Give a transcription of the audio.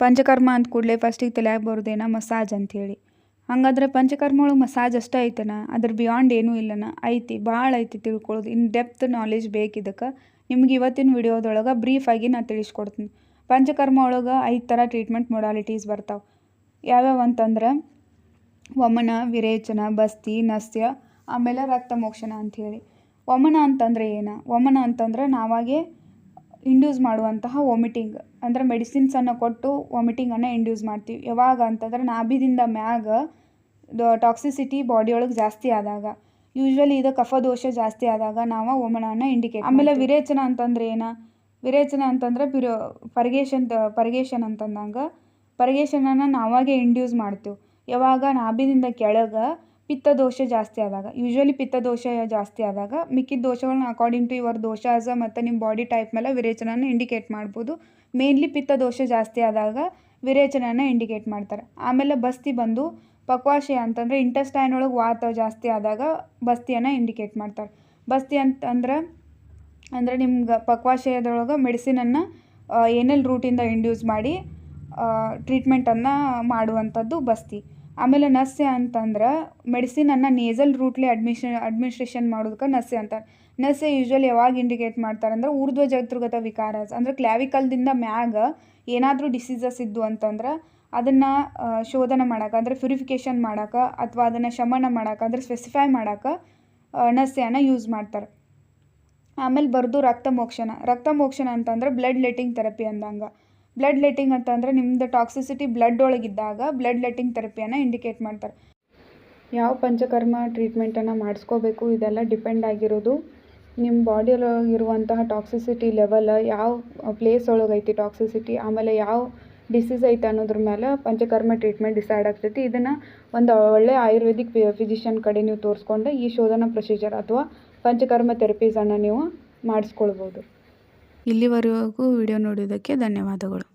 ಪಂಚಕರ್ಮ ಅಂದ ಕೂಡಲೇ ಫಸ್ಟಿಗೆ ತಲೆಯಾಗ ಬರೋದೇನ ಮಸಾಜ್ ಅಂಥೇಳಿ. ಹಂಗಾದ್ರೆ ಪಂಚಕರ್ಮ ಒಳಗೆ ಮಸಾಜ್ ಅಷ್ಟೇ ಐತನ, ಅದ್ರ ಬಿಯಾಂಡ್ ಏನೂ ಇಲ್ಲನ? ಐತಿ, ಭಾಳ ಐತಿ ತಿಳ್ಕೊಳ್ಳೋದು. ಇನ್ ಡೆಪ್ತ್ ನಾಲೆಜ್ ಬೇಕಿದ್ದಕ್ಕೆ ನಿಮ್ಗೆ ಇವತ್ತಿನ ವಿಡಿಯೋದೊಳಗೆ ಬ್ರೀಫಾಗಿ ನಾನು ತಿಳಿಸ್ಕೊಡ್ತೀನಿ. ಪಂಚಕರ್ಮ ಒಳಗೆ 5 ಥರ ಟ್ರೀಟ್ಮೆಂಟ್ ಮೊಡಾಲಿಟೀಸ್ ಬರ್ತಾವೆ. ಯಾವ್ಯಾವ ಅಂತಂದ್ರೆ ವಮನ, ವಿರೇಚನ, ಬಸ್ತಿ, ನಸ್ಯ, ಆಮೇಲೆ ರಕ್ತ ಮೋಕ್ಷಣ ಅಂಥೇಳಿ. ವಮನ ಅಂತಂದರೆ ಏನು? ವಮನ ಅಂತಂದ್ರೆ ನಾವಾಗೆ ಇಂಡ್ಯೂಸ್ ಮಾಡುವಂತಹ ವಾಮಿಟಿಂಗ್, ಅಂದರೆ ಮೆಡಿಸಿನ್ಸನ್ನು ಕೊಟ್ಟು ವಾಮಿಟಿಂಗನ್ನು ಇಂಡ್ಯೂಸ್ ಮಾಡ್ತೀವಿ. ಯಾವಾಗ ಅಂತಂದ್ರೆ ನಾಭಿದಿಂದ ಮ್ಯಾಗ ಟಾಕ್ಸಿಸಿಟಿ ಬಾಡಿಯೊಳಗೆ ಜಾಸ್ತಿ ಆದಾಗ, ಯೂಶ್ವಲಿ ಇದು ಕಫದೋಷ ಜಾಸ್ತಿ ಆದಾಗ ನಾವು ವಮನವನ್ನು ಇಂಡಿಕೇಟ್. ಆಮೇಲೆ ವಿರೇಚನ ಅಂತಂದ್ರೆ ಏನು? ವಿರೇಚನ ಅಂತಂದ್ರೆ ಪರ್ಗೇಷನ್ ಅಂತಂದಂಗೆ ಪರ್ಗೇಷನನ್ನು ನಾವಾಗೆ ಇಂಡ್ಯೂಸ್ ಮಾಡ್ತೀವಿ. ಯಾವಾಗ ನಾಭಿದಿಂದ ಕೆಳಗೆ ಪಿತ್ತದೋಷ ಜಾಸ್ತಿ ಆದಾಗ, ಯೂಶ್ವಲಿ ಪಿತ್ತದೋಷ ಜಾಸ್ತಿ ಆದಾಗ ಮಿಕ್ಕಿದ ದೋಷಗಳನ್ನ ಅಕಾರ್ಡಿಂಗ್ ಟು ಯುವರ್ ದೋಷಾಸ ಮತ್ತು ನಿಮ್ಮ ಬಾಡಿ ಟೈಪ್ ಮೇಲೆ ವಿರೇಚನನ ಇಂಡಿಕೇಟ್ ಮಾಡ್ಬೋದು. ಮೇನ್ಲಿ ಪಿತ್ತದೋಷ ಜಾಸ್ತಿ ಆದಾಗ ವಿರೇಚನನ ಇಂಡಿಕೇಟ್ ಮಾಡ್ತಾರೆ. ಆಮೇಲೆ ಬಸ್ತಿ ಬಂದು ಪಕ್ವಾಶಯ ಅಂತಂದರೆ ಇಂಟೆಸ್ಟೈನ್ ಒಳಗೆ ವಾತ ಜಾಸ್ತಿ ಆದಾಗ ಬಸ್ತಿಯನ್ನು ಇಂಡಿಕೇಟ್ ಮಾಡ್ತಾರೆ. ಬಸ್ತಿ ಅಂದರೆ ನಿಮ್ಗೆ ಪಕ್ವಾಶಯದೊಳಗೆ ಮೆಡಿಸಿನನ್ನು ಏನೆಲ್ ರೂಟಿಂದ ಇಂಡ್ಯೂಸ್ ಮಾಡಿ ಟ್ರೀಟ್ಮೆಂಟನ್ನು ಮಾಡುವಂಥದ್ದು ಬಸ್ತಿ. ಆಮೇಲೆ ನಸ್ಯ ಅಂತಂದ್ರೆ ಮೆಡಿಸಿನನ್ನು ನೇಸಲ್ ರೂಟ್ಲಿ ಅಡ್ಮಿನಿಸ್ಟ್ರೇಷನ್ ಮಾಡೋದಕ್ಕೆ ನಸ್ಯ ಅಂತಾರೆ. ನಸ್ಯ ಯೂಶ್ವಲಿ ಯಾವಾಗ ಇಂಡಿಕೇಟ್ ಮಾಡ್ತಾರೆ ಅಂದ್ರೆ ಊರ್ಧ್ವ ಜತೃಗತ ವಿಕಾರ, ಅಂದರೆ ಕ್ಲಾವಿಕಲ್ದಿಂದ ಮ್ಯಾಗ ಏನಾದರೂ ಡಿಸೀಸಸ್ ಇದ್ದು ಅಂತಂದ್ರೆ ಅದನ್ನು ಶೋಧನೆ ಮಾಡೋಕೆ, ಅಂದರೆ ಪ್ಯೂರಿಫಿಕೇಷನ್ ಮಾಡೋಕೆ ಅಥವಾ ಅದನ್ನು ಶಮನ ಮಾಡೋಕೆ, ಅಂದರೆ ಸ್ಪೆಸಿಫೈ ಮಾಡೋಕೆ ನಸ್ಯನ ಯೂಸ್ ಮಾಡ್ತಾರೆ. ಆಮೇಲೆ ಬರ್ದು ರಕ್ತ ಮೋಕ್ಷಣ ಅಂತಂದ್ರೆ ಬ್ಲಡ್ ಲೆಟ್ಟಿಂಗ್ ಥೆರಪಿ ಅಂದಂಗೆ. ಬ್ಲಡ್ ಲೆಟ್ಟಿಂಗ್ ಅಂತಂದರೆ ನಿಮ್ಮದು ಟಾಕ್ಸಿಸಿಟಿ ಬ್ಲಡ್ ಒಳಗಿದ್ದಾಗ ಬ್ಲಡ್ ಲೆಟ್ಟಿಂಗ್ ಥೆರಪಿಯನ್ನು ಇಂಡಿಕೇಟ್ ಮಾಡ್ತಾರೆ. ಯಾವ ಪಂಚಕರ್ಮ ಟ್ರೀಟ್ಮೆಂಟನ್ನು ಮಾಡಿಸ್ಕೋಬೇಕು ಇದೆಲ್ಲ ಡಿಪೆಂಡ್ ಆಗಿರೋದು ನಿಮ್ಮ ಬಾಡಿಯೊಳಗಿರುವಂತಹ ಟಾಕ್ಸಿಸಿಟಿ ಲೆವೆಲ್, ಯಾವ ಪ್ಲೇಸ್ ಒಳಗೈತಿ ಟಾಕ್ಸಿಸಿಟಿ, ಆಮೇಲೆ ಯಾವ ಡಿಸೀಸ್ ಐತೆ ಅನ್ನೋದ್ರ ಮೇಲೆ ಪಂಚಕರ್ಮ ಟ್ರೀಟ್ಮೆಂಟ್ ಡಿಸೈಡ್ ಆಗ್ತೈತಿ. ಇದನ್ನು ಒಂದು ಒಳ್ಳೆ ಆಯುರ್ವೇದಿಕ್ ಫಿಸಿಷಿಯನ್ ಕಡೆ ನೀವು ತೋರಿಸ್ಕೊಂಡು ಈ ಶೋಧನಾ ಪ್ರೊಸೀಜರ್ ಅಥವಾ ಪಂಚಕರ್ಮ ಥೆರಪೀಸನ್ನು ನೀವು ಮಾಡಿಸ್ಕೊಳ್ಬೋದು. ಇಲ್ಲಿವರೆಗೂ ವಿಡಿಯೋ ನೋಡೋದಕ್ಕೆ ಧನ್ಯವಾದಗಳು.